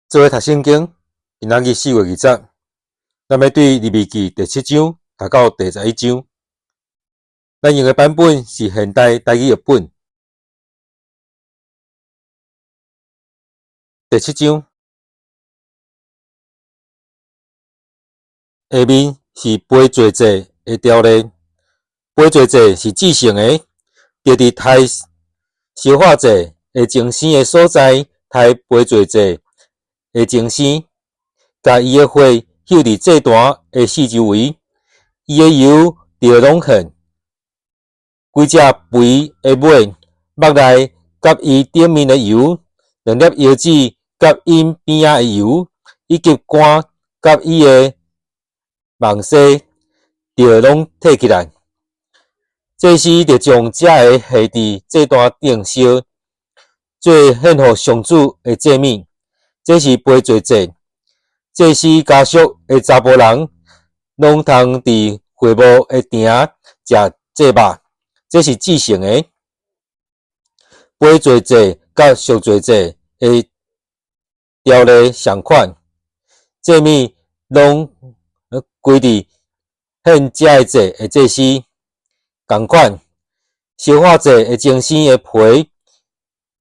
做伙读圣经，今仔日4月20，咱要对利未记第7章读到第11章。咱用的版本是现代台语译本。第7章下面是赔罪祭的条例。赔罪祭是至圣的，就伫抬烧化祭的前生的所在，抬赔罪祭的前生，甲伊的血溅伫祭坛的四周围，伊的油就拢现。规只肥的尾目内甲伊顶面的油，2粒腰子甲因边仔的油，以及肝甲伊的毛细，就拢摕起来。这时就将这个下伫祭坛顶烧，做献予上主的祭物。这是赔罪祭。祭司家属的查甫人，拢通伫会幕的埕食祭肉，这是至圣的。赔罪祭甲赎罪祭的条例相款，祭物拢归伫献这个祭的祭司。同款，烧化祭的前生的皮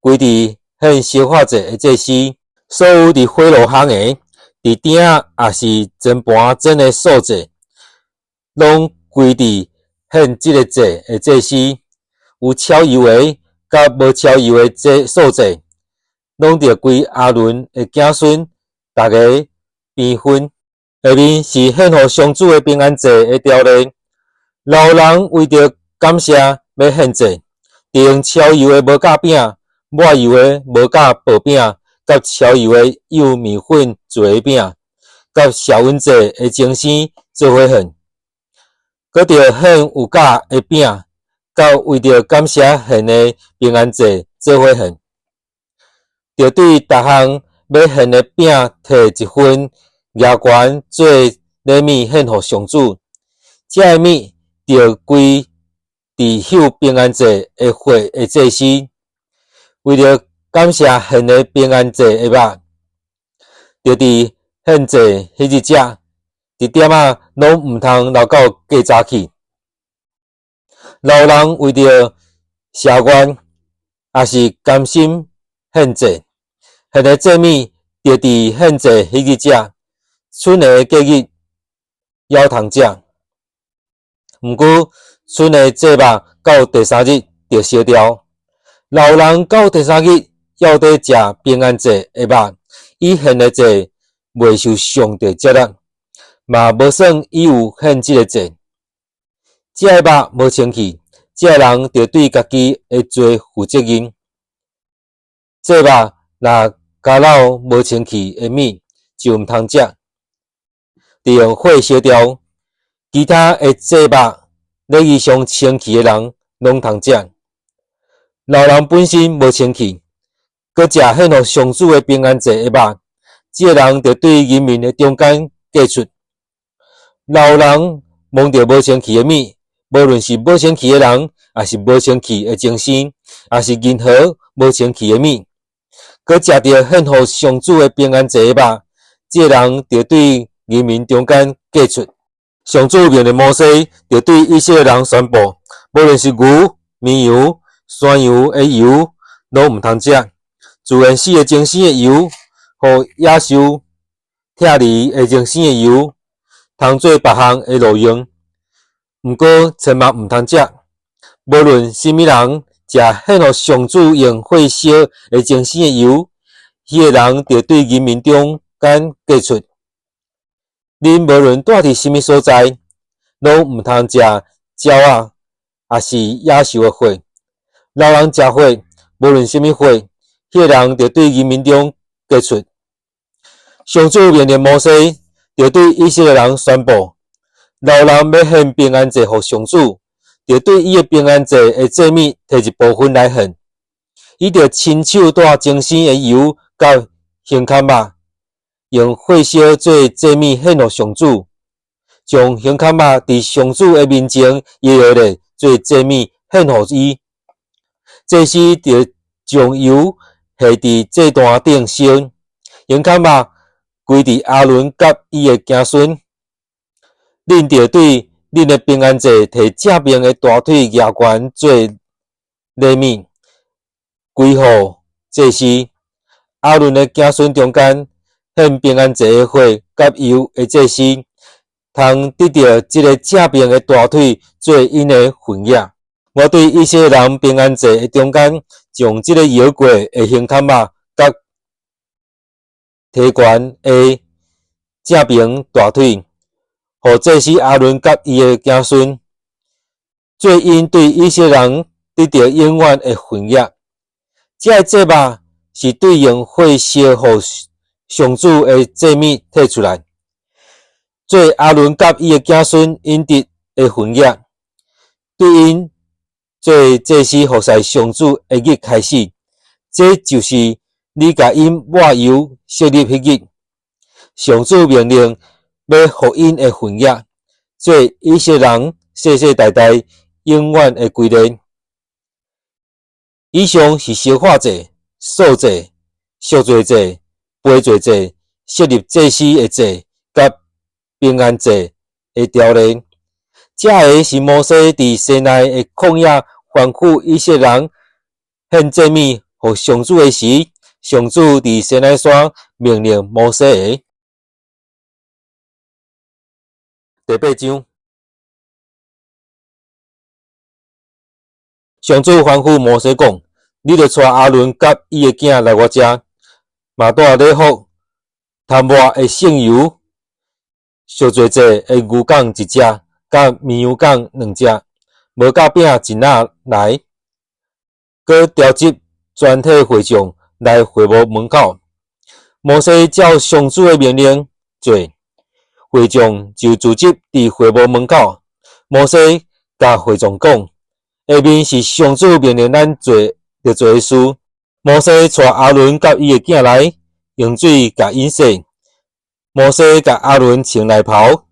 归伫献烧化祭的祭司。所有伫火炉烘的，伫鼎也是全盘整的素祭，拢归伫献这个祭的祭司。有超油的甲无超油的这素祭，拢着归阿伦的子孙，大家平分。下面是献予上主的平安祭的条例。老人为着感谢要献祭，就用超油的无酵饼、抹油的无酵薄饼，甲超油的幼米粉做的饼，甲小恩祭的前生做伙献。搁着献有酵的饼，甲为着感谢献的平安祭做伙献。着对逐项要献的饼摕1份牙悬做礼物献予上主。这个物着归伫献平安祭的血的祭司，为了感谢献的平安祭的肉，着伫献祭迄日食，一点仔拢毋通留到过早去。老人为着谢愿，也是甘心献祭，献的祭物着伫献祭迄日食，剩的过日还通食。毋过，剩的祭肉到第3日就烧掉。老人到第3日还得食平安祭的肉，伊献的祭未受上帝接纳，嘛无算伊有献这个祭。这个肉无清气，这个人就对家己的罪负责任。这肉若加入无清气的物，就毋通食，得用火烧掉。其他的祭肉，礼仪上清气的人拢通食。老人本身无清气，搁食献予上主的平安祭的肉，这个人就对人民的中间嫁出。老人摸着无清气的物，无论是无清气的人，也是无清气的精神，也是任何无清气的物，搁食着献予上主的平安祭的肉，这个人就对人民中间嫁出。上主命令摩西，就对以色列人宣布，无论是牛、绵羊、山羊的油，拢毋通食。自然死的前生的油，和野兽、拆犁的前生的油，通做别项的路用。毋过千万毋通食。无论甚物人食献予上主用火烧的前生的油，迄个人就对人民中间嫁出。恁无论住伫甚物所在，拢毋通食鸟仔，也是野兽的血。老人食血，无论甚物血，迄个人就对人民中嫁出。上主命令摩西，就对以色列人宣布，老人要献平安祭予上主，就对伊的平安祭的祭物摕一部分来献。伊就亲手带前生的油甲胸坎肉，用火烧做祭物献予上主，将胸坎肉伫上主的面前摇摇咧做祭物献予伊。祭司就将油下伫祭坛顶烧，用坎仔跪伫阿伦甲伊的子孙，恁着对恁的平安祭摕正面的大腿举悬做礼物，归互祭司。阿伦的子孙中间献平安祭的火甲油的祭司，通得到这个正面的大腿做因的份额。我对以色列人平安祭的中间，将这个摇过的胸坎仔甲提悬的正面大腿，互祭司阿伦甲伊的子孙，做因对以色列人得到永远的份额。这个祭物是对用火烧互上主的祭物摕出来，做阿伦甲伊的子孙因得的份额。对因做祭司服侍上主的日开始，这就是你甲因抹油设立迄日，上主命令要互因的份额，做以色列人世世代代永远的规律。以上是烧化祭、素祭、赎罪祭、赔罪祭、设立祭司的祭甲平安祭的条例。这个是摩西伫西奈的旷野吩咐以色列人献祭物互上主的时，上主伫西奈山命令摩西的。第八章，上主吩咐摩西讲：“你着带阿伦甲伊的囝来我遮，嘛带礼服、淡薄的圣油、赎罪祭的牛犅一只，甲绵羊犅2只，无甲饼一篮来，佮调集全体会众来会幕门口。”摩西照上主的命令做，会众就聚集伫会幕门口。摩西甲会众讲：“下面是上主命令咱做着做的事。”摩西带阿伦甲伊的囝来，用水甲因洗。摩西甲阿伦穿内袍，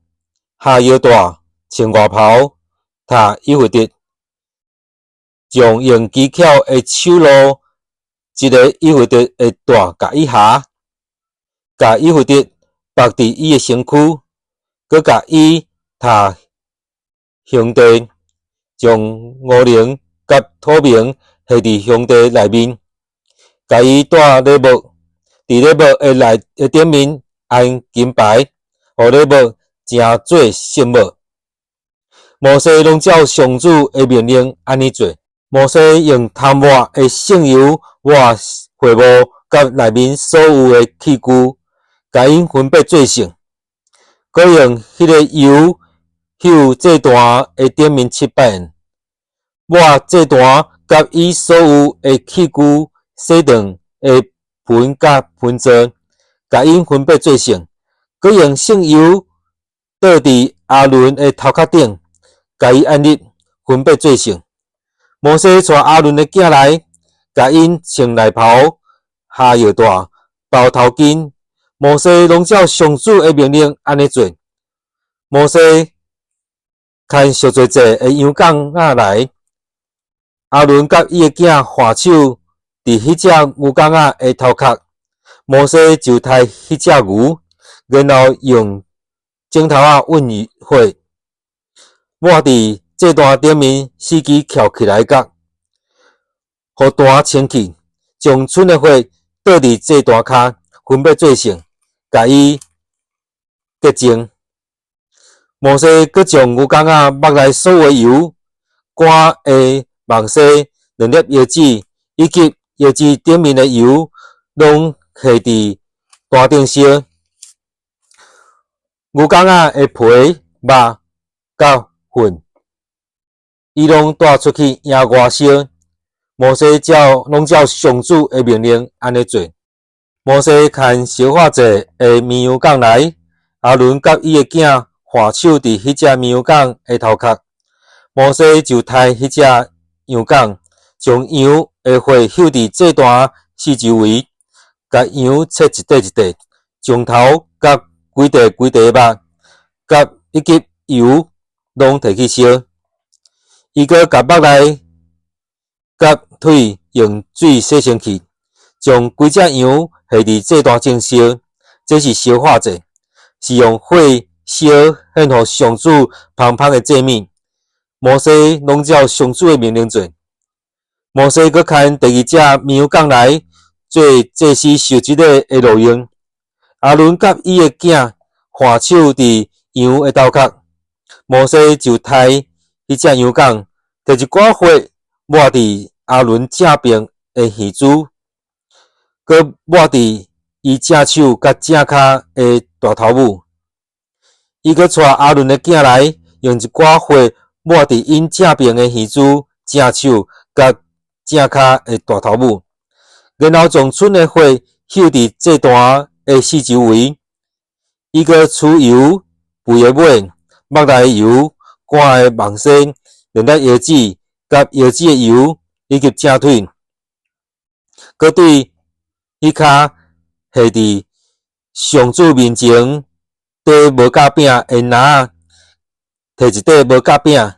下腰带穿外袍，踏以弗得，将用技巧的手路一个以弗得的带甲伊下，甲以弗得绑伫伊的身躯，佮甲伊踏兄弟，将五灵甲土明下伫兄弟内面，甲伊带礼物，伫礼物的内的顶面按金牌，互礼物正做圣物。摩西拢照上主的命令安尼做。摩西用淡薄的圣油抹会幕甲内面所有的器具，甲因分别做成，佮用迄个油秀祭坛的顶面7遍，抹祭坛甲伊所有的器具洗肠的盆甲盆座，甲因分别做成，佮用圣油倒伫阿伦的头壳顶，甲伊按立分别做成。摩西带阿伦的囝来，甲因穿内袍，下腰带，包头巾。摩西拢照上主的命令安尼做。摩西牵赎罪祭的羊犅仔来，阿伦甲伊的囝换手伫迄只牛犅仔的头壳，摩西就杀迄只牛，然后用指头仔运火，抹伫祭坛顶面4支翘起来角，互坛清气，将剩的火倒伫祭坛骹，分别做成，甲伊洁净。摩西佮将牛犅仔抹来所有的油、肝的梦西、2粒腰子，以及腰子顶面的油，拢下伫坛顶烧。牛犅仔的皮、肉甲粉，伊拢带出去野外烧。摩西拢照上主的命令安尼做。摩西牵烧化祭的绵羊犅来，阿伦甲伊的囝换手伫迄只绵羊犅的头壳，摩西就杀迄只羊犅，将羊的血秀伫祭坛四周围，甲羊切一块一块，将头甲规块肉，甲以及油拢摕去烧。伊阁甲腹内甲腿用水洗清气，将规只羊下伫这段前烧，这是烧化祭，是用火烧献予上主芳芳的祭物。摩西拢照上主的命令做。摩西阁牵第二只绵羊羔来做祭司受职的路用。阿伦甲伊的囝换手伫羊的头壳，摩西就杀迄只羊羔，摕一寡火抹伫阿伦正边的耳珠，阁抹伫伊正手甲正骹的大头母。伊阁带阿伦的囝来，用一寡火抹伫因正边的耳珠、正手甲正骹的大头母，然后将剩的火秀伫祭坛的四周围。伊阁取油、肥的尾、麦来的油、干的网线、连带椰子甲椰子的油，以及正腿，阁对迄骹下伫上主面前块无甲饼的篮，摕一块无甲饼、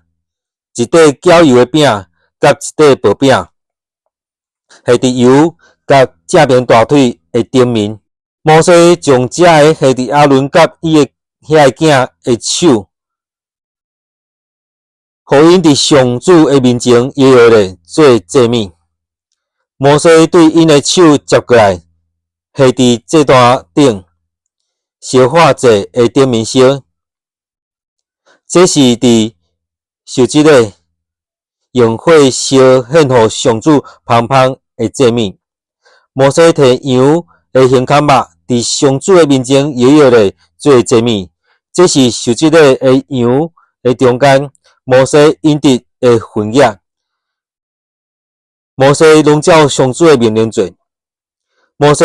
一块搅油的饼甲一块薄饼，下伫油甲正边大腿的顶面。摩西将这个下伫阿伦甲伊的遐个囝的手，互因伫上主的面前摇摇咧做祭物。摩西对因的手接过来，下伫祭坛顶烧化祭的顶面烧。这是伫受职的用火烧献予上主芳芳的祭物。摩西摕羊的胸坎肉伫上主的面前摇摇咧做祭物。这是受职的羊的中间，摩西引得的分野。摩西拢照上主的命令做。摩西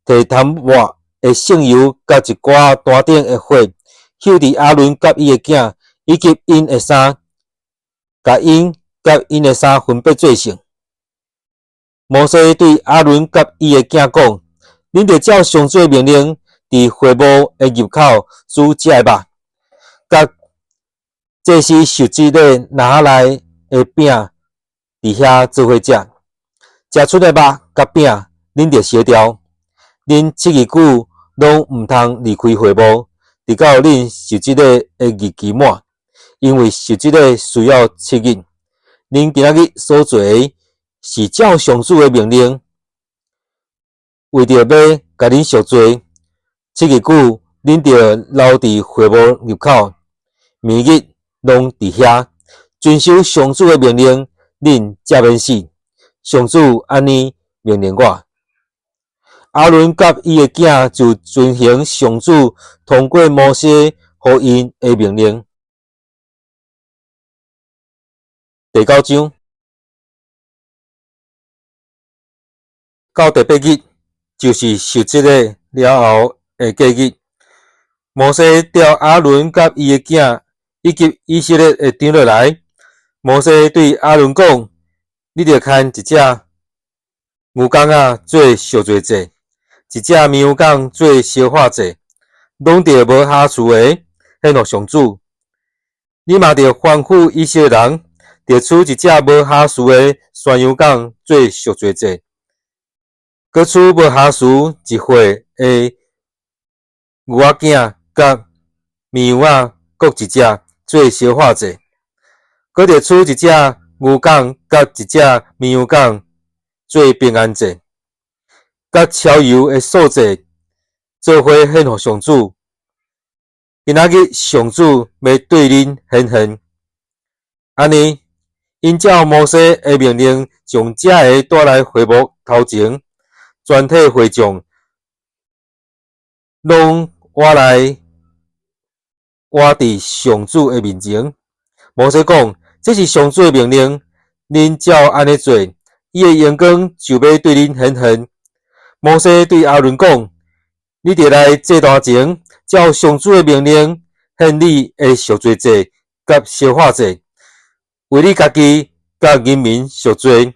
摕淡薄的圣油甲一寡单顶的火，秀伫阿伦甲伊的囝以及因的衫，甲因甲因的衫分别做成。摩西对阿伦甲伊的囝讲：恁着照上主的命令，伫会幕的入口煮这个肉，甲祭司受职的拿来的饼伫遐做伙食。食出的肉甲饼，恁着烧掉。恁7日久拢毋通离开会幕，直到恁受职的日期满，因为受职的需要7日。恁今仔日所做的是照上主的命令，为着要甲恁赎罪，7日久恁着留伫会幕入口，每日拢伫遐遵守上主的命令，恁才免死。上主安尼命令我。阿伦甲伊的囝就遵行上主通过摩西予因的命令。第9章到第8日，就是受职的了后的过日。摩西调阿伦甲伊的囝以及以色列的长老来。摩西对阿伦讲：你着牵一只牛犅仔做赎罪祭，一只绵羊犅做烧化祭，拢着无瑕疵的献予上主。你嘛着吩咐以色列人，着取一只无瑕疵的山羊犅做赎罪祭，搁取无瑕疵一岁的牛仔囝甲绵羊仔各一只做烧化祭，搁着取一只牛犅甲一只绵羊犅做平安祭，甲超油的素祭做伙献予上主。今仔日上主要对恁显现，安尼，因照摩西的命令，将这个带来会幕头前，全体会众拢活来活伫上主的面前。摩西讲：这是上主的命令，恁照安尼做，伊的阳光就要对恁显现。摩西对阿伦讲：你着来祭坛前，照上主的命令，献你的赎罪祭甲烧化祭，为你家己甲人民赎罪，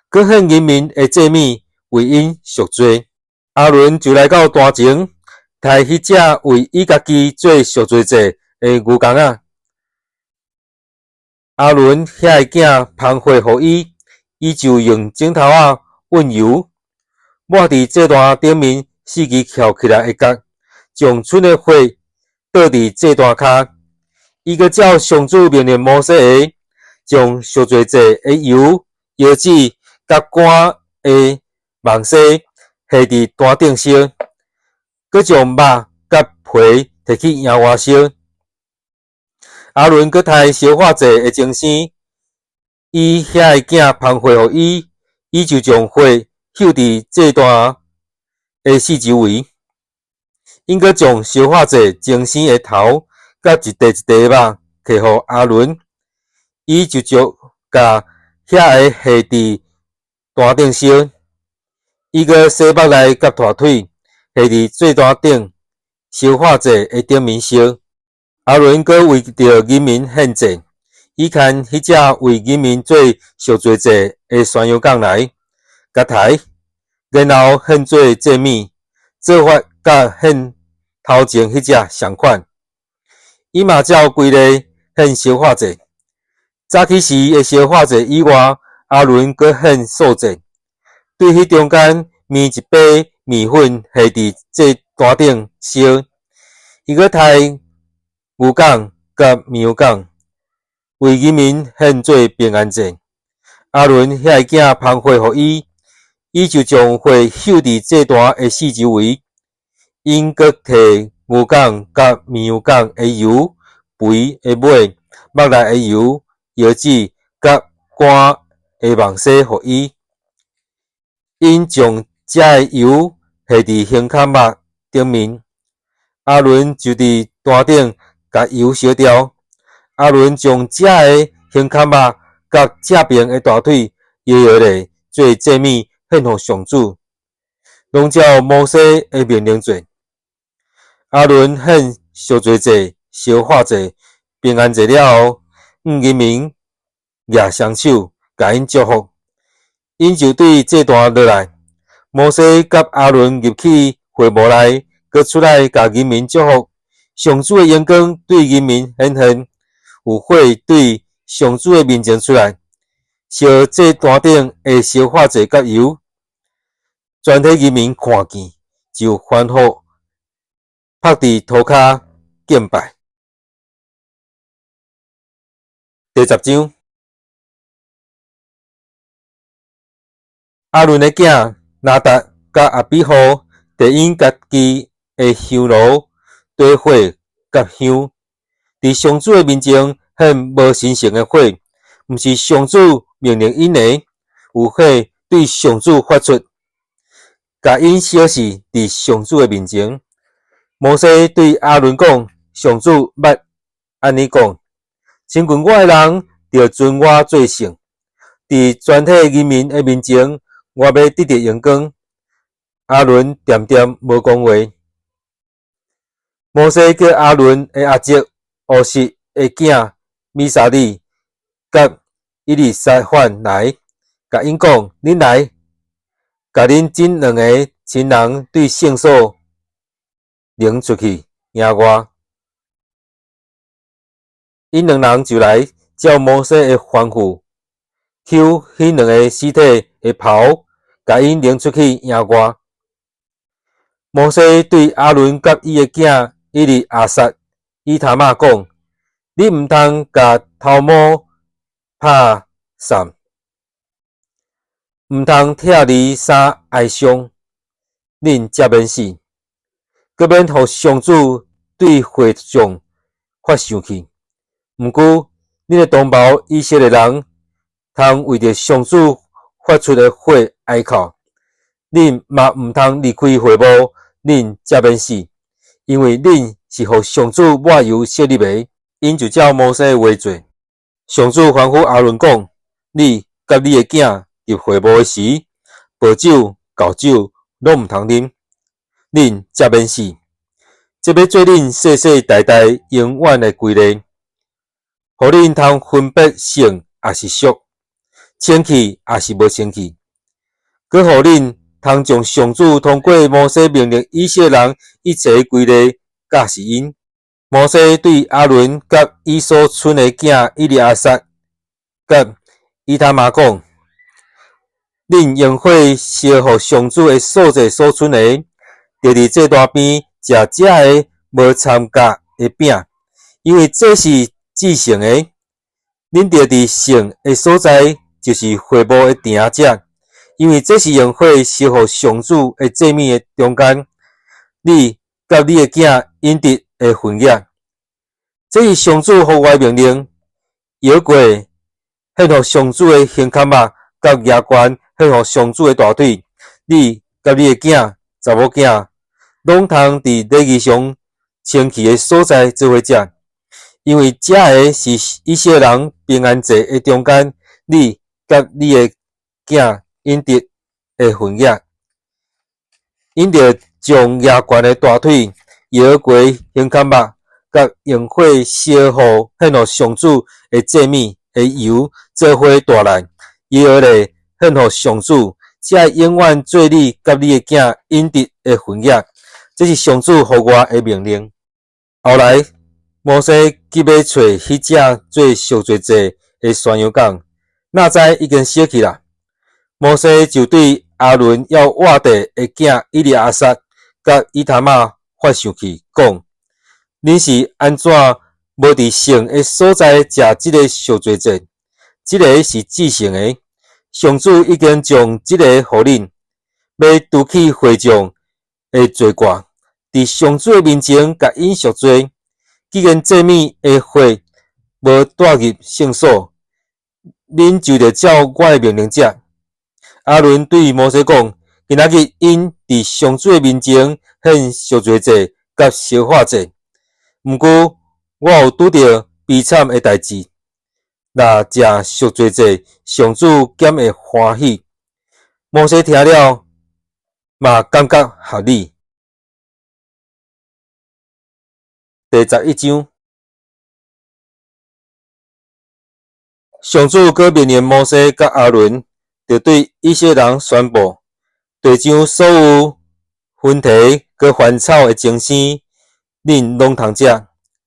搁献人民的祭物为因赎罪。阿伦就来到坛前，摕迄只为伊家己做赎罪祭的牛犅仔。阿伦遐个囝芳火予伊，伊就用枕头仔运油，抹伫祭坛顶面4支翘起来的角，将剩的火倒伫祭坛骹。伊阁照上主命令摩西的，将赎罪祭的油、椰子甲干的梦西下伫坛顶烧，阁将肉甲皮摕去野外烧。阿伦阁摕烧化祭的精生，伊遐的囝捧火予伊，伊就将火秀伫祭坛的四周围。因阁将烧化祭精生的头甲一块一块肉摕予阿伦，伊就甲遐个下伫坛顶烧。伊阁洗腹内甲大腿下伫祭坛顶烧化祭的顶面烧。阿伦阁为着人民献祭，伊牵迄只为人民做赎罪祭的山羊羔来，甲抬，然后献做祭物，做法甲献头前迄只相款。伊嘛照规例献烧化祭。早起时的烧化祭以外，阿伦阁献素祭，对迄中间面一杯面粉下伫祭坛顶烧。伊阁摕牛犅甲绵羊犅，为人民献做平安祭。阿伦遐个囝捧火予伊，伊就将火秀伫祭坛的四周围。因阁摕牛犅甲绵羊犅的油、肥的尾、肉内的油、椰子甲干的梦西予伊。因将这的油下伫胸坎肉顶面，阿伦就伫坛顶甲油烧掉。阿伦将这的胸坎肉甲这边的大腿摇摇咧做祭物献予上主，拢照摩西的命令做。阿伦献赎罪祭、烧化祭、平安祭了后，人民举双手，甲因祝福。因就对祭坛落来，摩西甲阿伦入去会幕内，阁出来甲人民祝福。上主的阳光对人民显现，有火对上主的面前出来，烧祭坛顶的烧化祭甲油。全体人民看见，就欢呼，趴伫涂骹敬拜。第10章，阿伦的囝拿达甲阿比户，摕因家己的香炉堆火甲香，伫上主的面前献无神圣的火，毋是上主命令因的，有火对上主发出，甲因烧死伫上主的面前。摩西对阿伦讲：上主捌安尼讲，亲近我的人，就尊我做圣。伫全体人民的面前，我要得到阳光。阿伦恬恬无讲话。摩西叫阿伦的阿叔乌实的囝米沙利甲伊利撒反来，甲因讲：恁来，甲恁这两个亲人对圣所领出去野外。因两人就来，照摩西的吩咐，抽迄两个尸体的袍，甲因领出去野外。摩西对阿伦甲伊的囝伊利亚撒、伊塔玛讲：你毋通甲头毛拍散，毋通拆离衫哀伤，恁才免死。阁免互上主对会众发生气。毋过，恁的同胞以色列人，通为着上主发出的火哀哭。恁嘛毋通离开会幕，恁才免死，因为恁是互上主抹油设立的。因就照摩西的话做。上主吩咐阿伦讲：你甲你的囝入会幕的时，薄酒、厚酒拢毋通啉。恁才免死，这要做恁世世代代永远的规例，互恁通分别圣也是俗，清气也是无清气，佮互恁通将上主通过摩西命令以色列人一切规例教示因。摩西对阿伦甲伊所剩的囝伊利亚撒甲伊塔玛讲：恁用火烧互上主的所在所存的，就伫这大边食这个无参加的饼，因为这是至圣的。恁着伫圣的所在，就是会幕的埕食，因为这是用火烧互上主的祭物的中间，你甲你的囝因得的婚约。这是上主互我的命令，摇过献互上主的胸坎仔，甲牙关献互上主的大腿。你甲你的囝、查某囝，拢通伫礼仪上清气的所在做伙食，因为这个是以色列人平安节的中间，你甲你的囝因得的婚约。因着将牙关的大腿摇过胸坎仔，甲用火烧互献互上主的祭物的油做伙大来，以后咧献互上主，才永远做你甲你的囝因得的婚约。这是上主互我的命令。后来，摩西急要找迄只做赎罪祭的山羊羔，哪知已经死去啦。摩西就对阿伦要活地的囝伊利亚撒甲伊塔玛发生气，讲：恁是安怎无伫圣的所在食即个赎罪祭？即个是至圣的，上主已经将即个互恁，要除去会众的罪过，伫上主的面前甲因赎罪。既然祭物的火无带入圣所，恁就着照我的命令食。阿伦对摩西讲：今仔日因伫上主的面前献赎罪祭甲烧化祭，毋过我有拄着悲惨的代志。若食赎罪祭，上主减会欢喜。摩西听了，嘛感觉合理。第11章，上主阁命令摩西甲阿伦，就对以色列人宣布：地上所有分蹄佮翻草的精生，恁拢通食。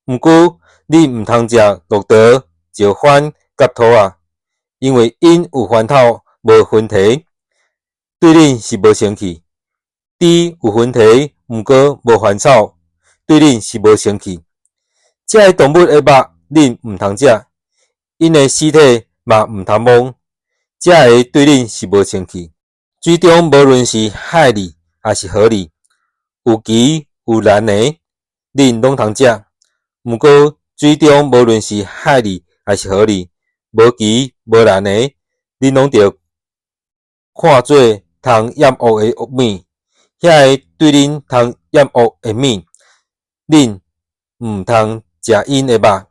毋过，恁毋通食骆驼、石番甲兔仔，因为因有翻草无分蹄，对恁是无生气；猪有分蹄，毋过无翻草，对恁是无生气。这些动物的肉恁毋通食，因的尸体嘛毋通摸，这个对恁是无生气。水中无论是海蛎还是河蛎，有鳍有蓝的，恁拢通食。毋过水中无论是海蛎还是河蛎，无鳍无蓝的，恁拢着看做通厌恶的恶物。遐个对恁通厌恶的物，恁毋通食因的肉，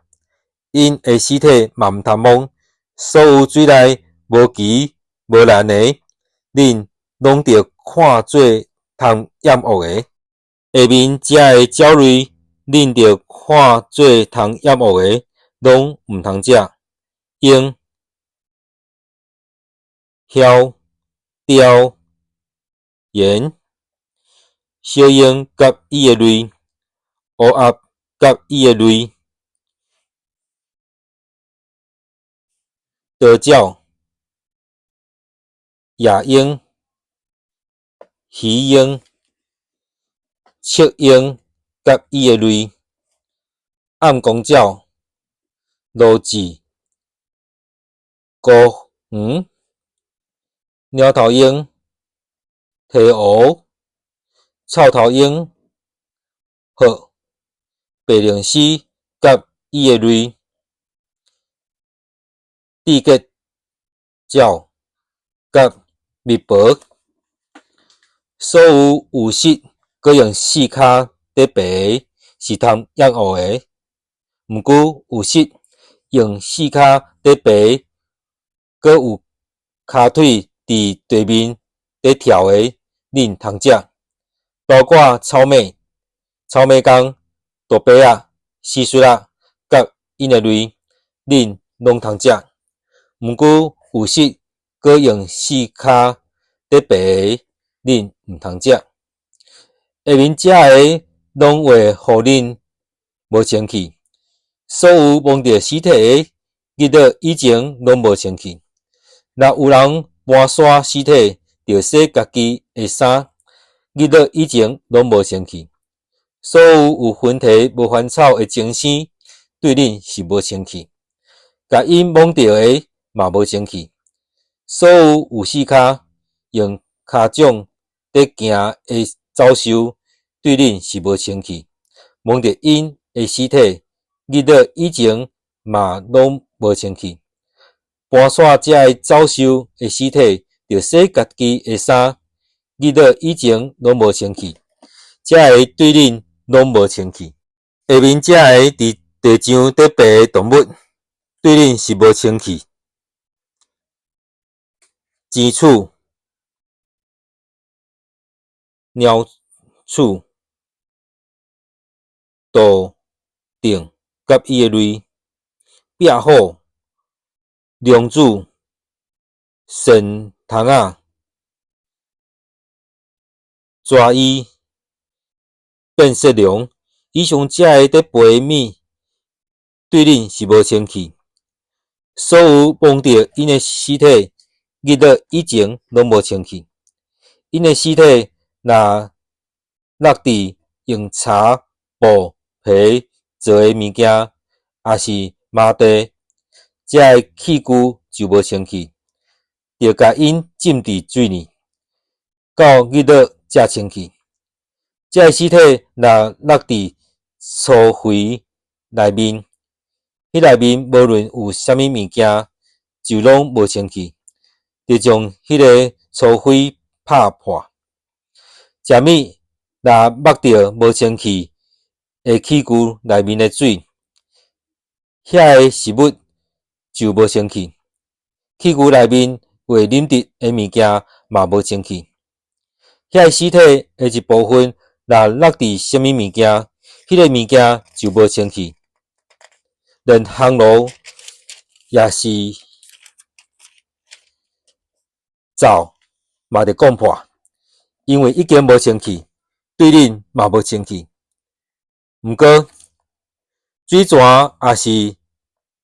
因的尸体嘛毋通摸。所有水内无鳍无蓝的，恁拢着看做通厌恶的。下面这个鸟类，恁着看做通厌恶的，拢毋通食。鹰、枵、雕、鼹、小鹰甲伊的类，乌鸦甲伊的类，道鸟、野鹰、鱼鹰、赤鹰甲伊的类，暗光鸟、鹭雉、孤黄、鸟头鹰、鹈鸶、草头鹰、鹤、白灵狮甲伊的类，地吉鸟甲蜜蜂。所有有翅佮用四骹伫爬是通厌恶的，毋过有翅用四骹伫爬，佮有骹腿伫地面伫跳的，恁通食。包括草蜢、草蜢公、大白仔、蟋蟀仔甲因的类，恁拢通食。毋过有翅佮用四骹伫爬，恁毋通食。下面这个拢会互恁无生气。所有摸着尸体的，记得以前拢无生气。若有人搬刷尸体着洗家己的衫，日落以前拢无清气。所有魂体无烦草的精生，对恁是无清气。甲因摸着的嘛无清气。所有死骹用骹掌伫行的走兽，对恁是无清气。摸着因的尸体，日落以前嘛拢无清气。搬刷遮个走兽的尸体，着洗家己的衫，日落以前拢无清气。遮个对恁拢无清气。下面遮个伫地上伫爬的动物，对恁是无清气。钱鼠、鸟鼠、杜定甲伊的类、壁虎、龙子、神虫仔、蛇衣、变色龙，以上遮个伫飞物，对恁是无清气。所有摸着因的尸体，日落以前拢无清气。因的尸体若落伫用柴、布、皮做的物件，也是麻地，遮个器具就无清气，着甲因浸伫水里，到日落才清气。遮个尸体若落伫粗灰内面，迄内面无论有啥物物件，就拢无清气，着将迄个粗灰拍破。食物若摸着无清气的器具内面的水，遐个食物就无清气。器具内面会啉得的物件嘛无清气。遐个尸体的一部分若落伫啥物物件，迄个物件就无清气。连烘炉也是灶嘛着讲破，因为已经无清气，对恁嘛无清气。毋过水泉也是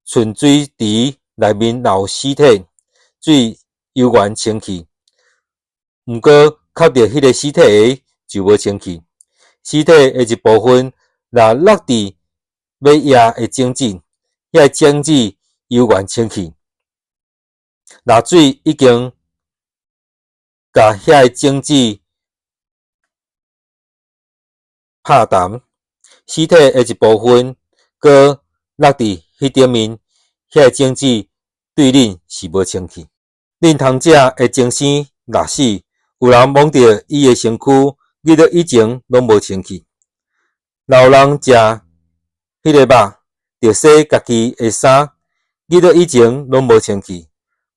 纯水池内面留尸体，水悠然清气。毋过靠着迄个尸体的就无清气。尸体的一部分若落伫要野的种子，遐个种子悠然清气。若水已经甲遐个种子拍淡，尸体的一部分搁落伫迄顶面，遐个种子对恁是无清气。恁通食的精生若死，有人摸着伊的身躯，日落以前拢无清气。若有人食迄个肉，着洗家己的衫，日落以前拢无清气。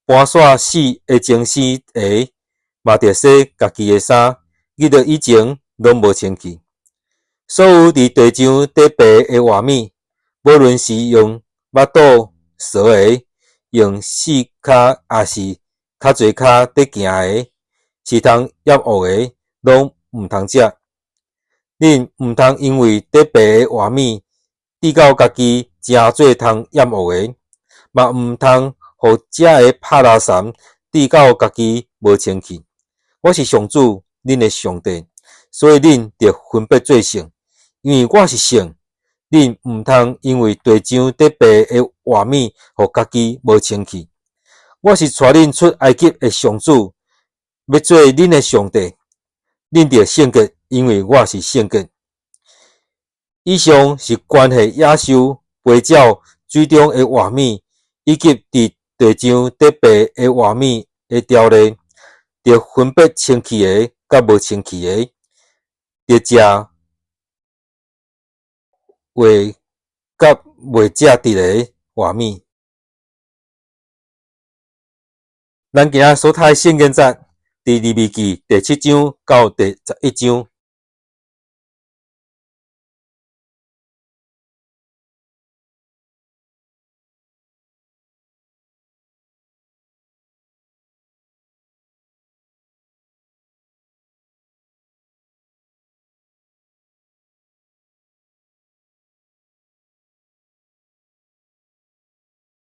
搬刷死的精生下，嘛着洗家己的衫，日落以前拢无清气。所有伫地上伫爬的活物，无论是用腹肚相的，用四骹也是较侪骹伫行的，是通厌恶的，拢毋通食。恁毋通因为伫爬的活物，滴到家己诚做通厌恶的，嘛毋通互遮个拍拉衫滴到家己无清气。我是上主，恁的上帝，所以恁着分别做圣，因为我是圣。恁毋通因为地上伫爬的活物，互家己无清气。我是带恁出埃及的上主，要做恁的上帝。恁着圣洁，因为我是圣洁。以上是关系野兽、飞鸟、水中的活物，以及伫地上伫爬的活物的条例，着分别清气的甲无清气的，着食话甲未食得的活物。咱今仔所读的圣经节，伫利未记第7章到第11章。